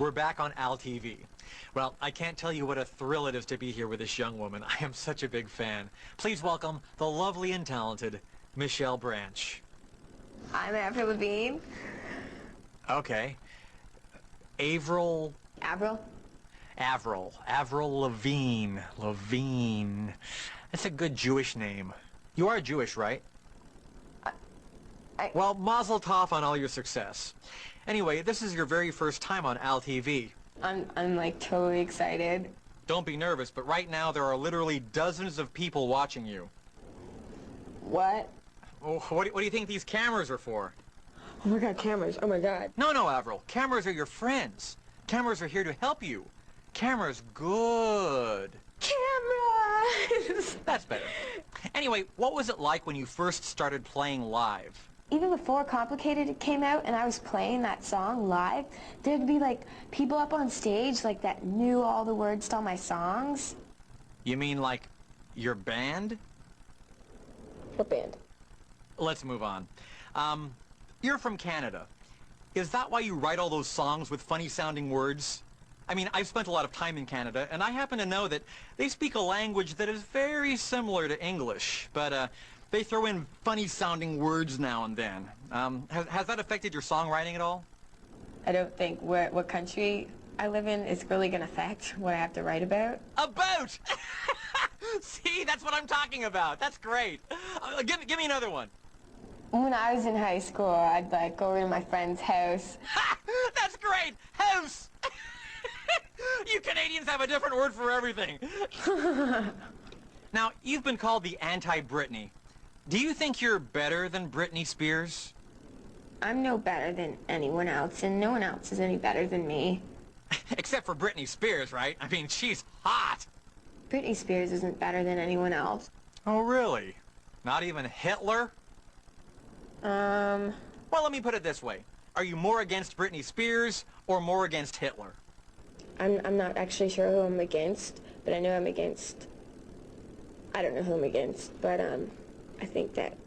we're back on Al TV. Well, I can't tell you what a thrill it is to be here with this young woman. I am such a big fan. Please welcome the lovely and talented Michelle Branch. I'm Avril Lavigne. Okay. Avril Lavigne. Lavigne. That's a good Jewish name. You are Jewish, right? Well, mazel tov on all your success. Anyway, this is your very first time on Al TV. I'm like totally excited. Don't be nervous, but right now there are literally dozens of people watching you. What? Oh, what do you think these cameras are for? Oh my God, cameras. Oh my God. No, Avril. Cameras are your friends. Cameras are here to help you. Cameras good. Cameras! That's better. Anyway, what was it like when you first started playing live? Even before Complicated came out and I was playing that song live, there'd be like people up on stage like that knew all the words to all my songs. You mean like your band? What band? Let's move on. You're from Canada. Is that why you write all those songs with funny-sounding words? I mean, I've spent a lot of time in Canada, and I happen to know that they speak a language that is very similar to English, but they throw in funny-sounding words now and then. Has that affected your songwriting at all? I don't think what country I live in is really going to affect what I have to write about. About! See, that's what I'm talking about. That's great. Give me another one. When I was in high school, I'd like go over to my friend's house. Ha! That's great! House! You Canadians have a different word for everything. Now, you've been called the anti-Britney. Do you think you're better than Britney Spears? I'm no better than anyone else, and no one else is any better than me. Except for Britney Spears, right? I mean, she's hot. Britney Spears isn't better than anyone else. Oh, really? Not even Hitler? Well, let me put it this way. Are you more against Britney Spears or more against Hitler? I'm not actually sure who I'm against, but I know I'm against... I don't know who I'm against, but, I think that,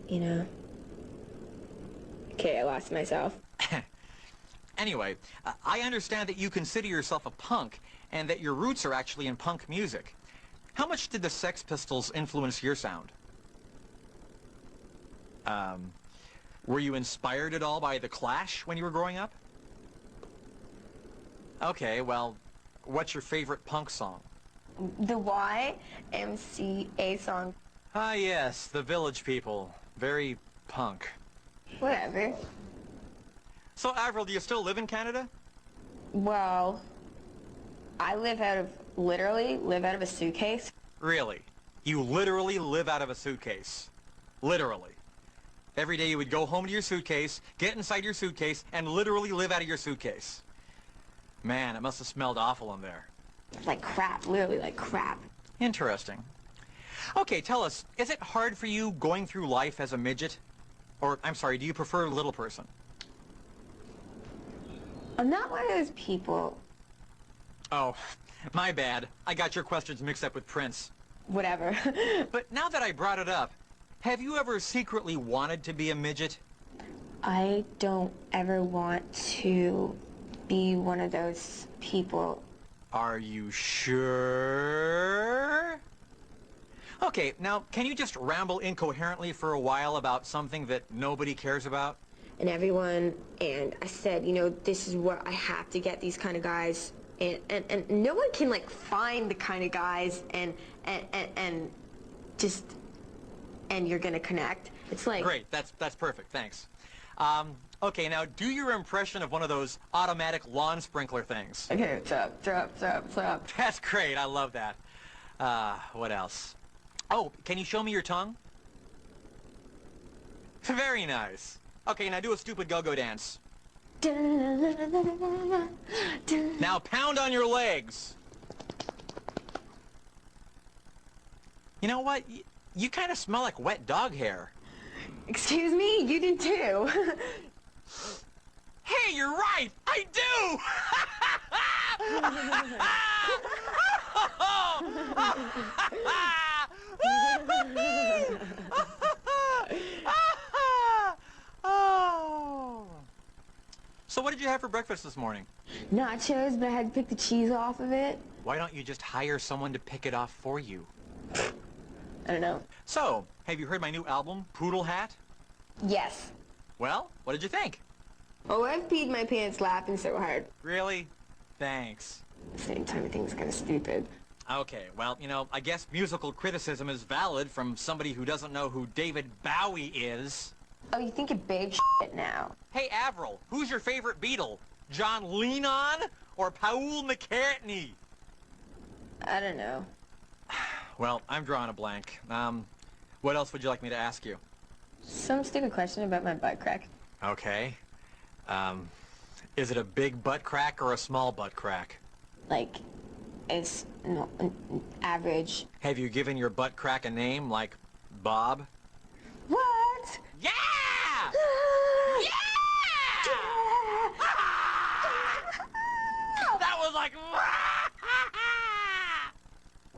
you know... Okay, I lost myself. Anyway, I understand that you consider yourself a punk and that your roots are actually in punk music. How much did the Sex Pistols influence your sound? Were you inspired at all by The Clash when you were growing up? Okay, well, what's your favorite punk song? The YMCA song. Ah, yes, The Village People. Very punk. Whatever. So, Avril, do you still live in Canada? Well, I literally live out of a suitcase. Really? You literally live out of a suitcase? Literally? Every day you would go home to your suitcase, get inside your suitcase, and literally live out of your suitcase. Man, it must have smelled awful in there. Like crap, literally like crap. Interesting. Okay, tell us, is it hard for you going through life as a midget? Or, I'm sorry, do you prefer little person? I'm not one of those people. Oh, my bad. I got your questions mixed up with Prince. Whatever. But now that I brought it up, have you ever secretly wanted to be a midget? I don't ever want to be one of those people. Are you sure? Okay, now, can you just ramble incoherently for a while about something that nobody cares about? And I said, you know, this is what I have to get these kind of guys. And no one can, like, find the kind of guys and you're gonna connect. It's like... Great, that's perfect, thanks. Okay, now do your impression of one of those automatic lawn sprinkler things. Okay, tap. That's great, I love that. What else? Oh, can you show me your tongue? Very nice. Okay, now do a stupid go-go dance. Now pound on your legs. You know what? You kind of smell like wet dog hair. Excuse me? You did too. Hey, you're right! I do! So what did you have for breakfast this morning? Nachos, but I had to pick the cheese off of it. Why don't you just hire someone to pick it off for you? I don't know. So, have you heard my new album, Poodle Hat? Yes. Well, what did you think? Oh, I've peed my pants laughing so hard. Really? Thanks. At the same time, I think it's kind of stupid. Okay, well, you know, I guess musical criticism is valid from somebody who doesn't know who David Bowie is. Oh, you think you're big shit now. Hey, Avril, who's your favorite Beatle? John Lennon or Paul McCartney? I don't know. Well, I'm drawing a blank. What else would you like me to ask you? Some stupid question about my butt crack. Okay. Is it a big butt crack or a small butt crack? Like, it's no, average. Have you given your butt crack a name, like Bob? What? Yeah! Yeah! That was like...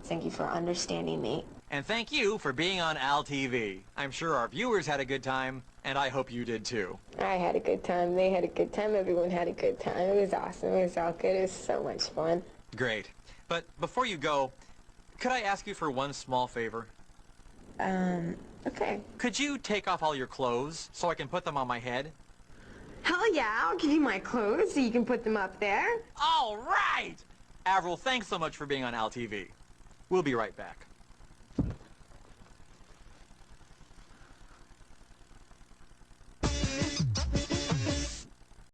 Thank you for understanding me. And thank you for being on Al TV. I'm sure our viewers had a good time, and I hope you did too. I had a good time. They had a good time. Everyone had a good time. It was awesome. It was all good. It was so much fun. Great. But before you go, could I ask you for one small favor? Okay. Could you take off all your clothes so I can put them on my head? Hell yeah, I'll give you my clothes so you can put them up there. All right! Avril, thanks so much for being on Al TV. We'll be right back.